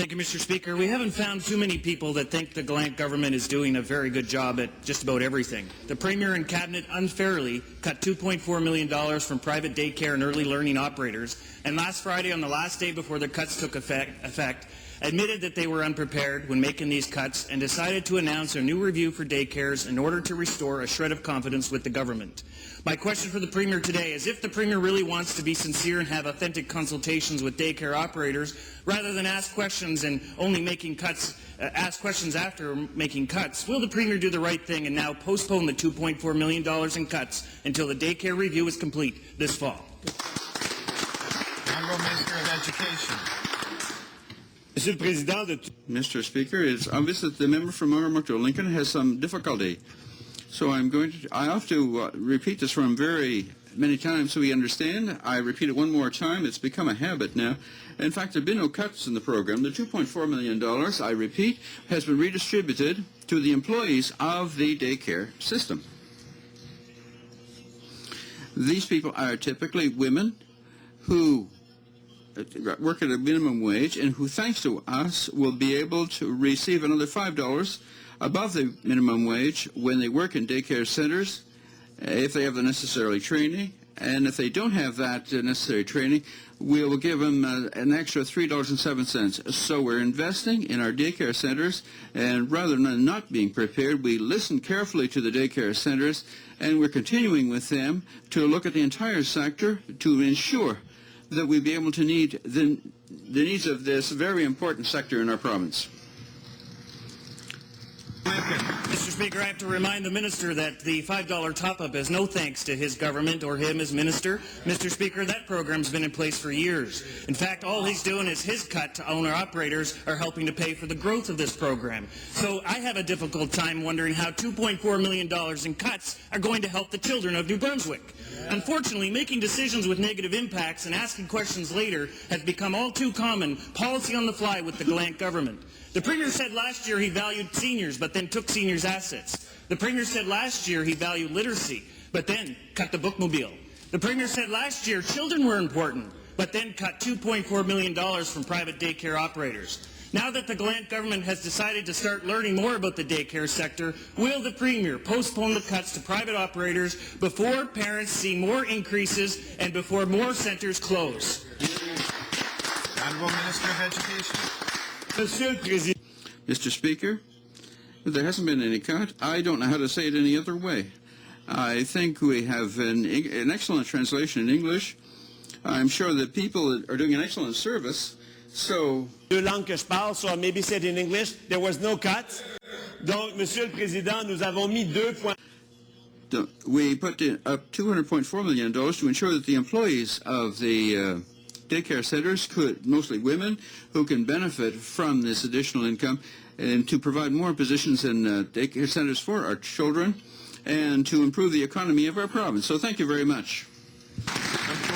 Thank you, Mr. Speaker. We haven't found too many people that think the Gallant government is doing a very good job at just about everything. The Premier and Cabinet unfairly cut $2.4 million from private daycare and early learning operators, and last Friday, on the last day before the cuts took effect, admitted that they were unprepared when making these cuts and decided to announce a new review for daycares in order to restore a shred of confidence with the government. My question for the Premier today is, if the Premier really wants to be sincere and have authentic consultations with daycare operators, rather than ask questions and only making cuts, ask questions after making cuts, will the Premier do the right thing and now postpone the $2.4 million in cuts until the daycare review is complete this fall? Honourable Minister of Education. Mr. Speaker, it's obvious that the member from Murray-Macdo Lincoln has some difficulty. So I have to repeat this from very many times so we understand. I repeat it one more time. It's become a habit now. In fact, there have been no cuts in the program. The $2.4 million, I repeat, has been redistributed to the employees of the daycare system. These people are typically women who work at a minimum wage and who, thanks to us, will be able to receive another $5 above the minimum wage when they work in daycare centers, if they have the necessary training. And if they don't have that necessary training, we will give them an extra $3.07. So we're investing in our daycare centers, and rather than not being prepared, we listen carefully to the daycare centers, and we're continuing with them to look at the entire sector to ensure that we be able to meet the needs of this very important sector in our province. Mr. Speaker, I have to remind the Minister that the $5 top-up is no thanks to his government or him as Minister. Mr. Speaker, that program's been in place for years. In fact, all he's doing is his cut to owner-operators are helping to pay for the growth of this program. So I have a difficult time wondering how $2.4 million in cuts are going to help the children of New Brunswick. Unfortunately, making decisions with negative impacts and asking questions later has become all too common policy on the fly with the Gallant government. The Premier said last year he valued seniors, but then took seniors' assets. The Premier said last year he valued literacy, but then cut the bookmobile. The Premier said last year children were important, but then cut $2.4 million from private daycare operators. Now that the Gallant government has decided to start learning more about the daycare sector, will the Premier postpone the cuts to private operators before parents see more increases and before more centres close? Honourable Minister of Education. Mr. Speaker, there hasn't been any cut. I don't know how to say it any other way. I think we have an excellent translation in English. I'm sure that people are doing an excellent service. So, deux langues que je parle, so maybe said in English, there was no cuts. Donc, Monsieur le Président, nous avons mis we put up $200.4 million to ensure that the employees of the daycare centers, mostly women, who can benefit from this additional income, and to provide more positions in daycare centers for our children, and to improve the economy of our province. So thank you very much.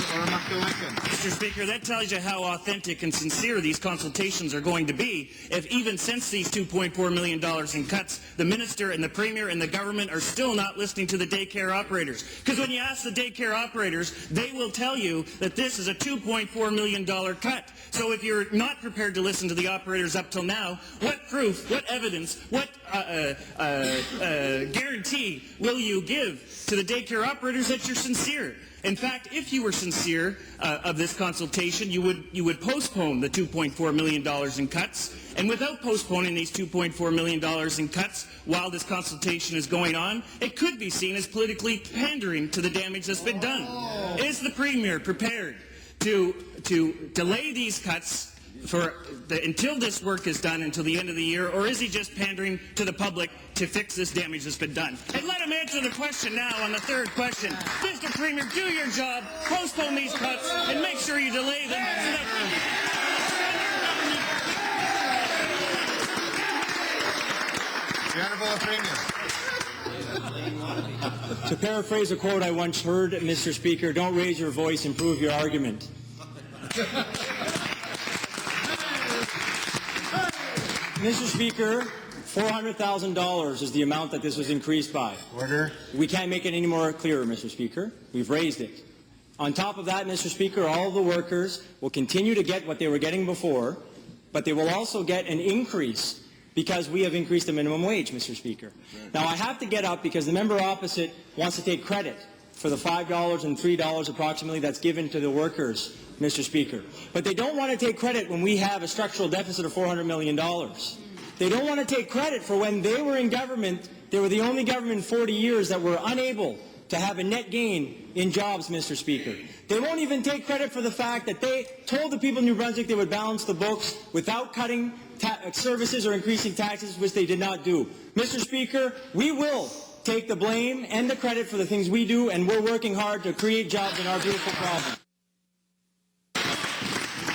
Mr. Speaker, that tells you how authentic and sincere these consultations are going to be if even since these $2.4 million in cuts, the Minister and the Premier and the government are still not listening to the daycare operators. Because when you ask the daycare operators, they will tell you that this is a $2.4 million cut. So if you're not prepared to listen to the operators up till now, what proof, what evidence, what guarantee will you give to the daycare operators that you're sincere? In fact, if you were sincere of this consultation, you would postpone the $2.4 million in cuts. And without postponing these $2.4 million in cuts while this consultation is going on, it could be seen as politically pandering to the damage that's been done. Is the Premier prepared to delay these cuts until this work is done until the end of the year, or is he just pandering to the public to fix this damage that's been done? And let him answer the question now on the third question. Mr. Premier, do your job, postpone these cuts, and make sure you delay them. The Honourable Premier. To paraphrase a quote I once heard, Mr. Speaker, don't raise your voice, improve your argument. Mr. Speaker, $400,000 is the amount that this was increased by. Order. We can't make it any more clearer, Mr. Speaker. We've raised it. On top of that, Mr. Speaker, all the workers will continue to get what they were getting before, but they will also get an increase because we have increased the minimum wage, Mr. Speaker. Now, I have to get up because the member opposite wants to take credit for the $5 and $3 approximately that's given to the workers, Mr. Speaker. But they don't want to take credit when we have a structural deficit of $400 million. They don't want to take credit for when they were in government. They were the only government in 40 years that were unable to have a net gain in jobs, Mr. Speaker. They won't even take credit for the fact that they told the people in New Brunswick they would balance the books without cutting services or increasing taxes, which they did not do. Mr. Speaker, we will take the blame and the credit for the things we do, and we're working hard to create jobs in our beautiful province.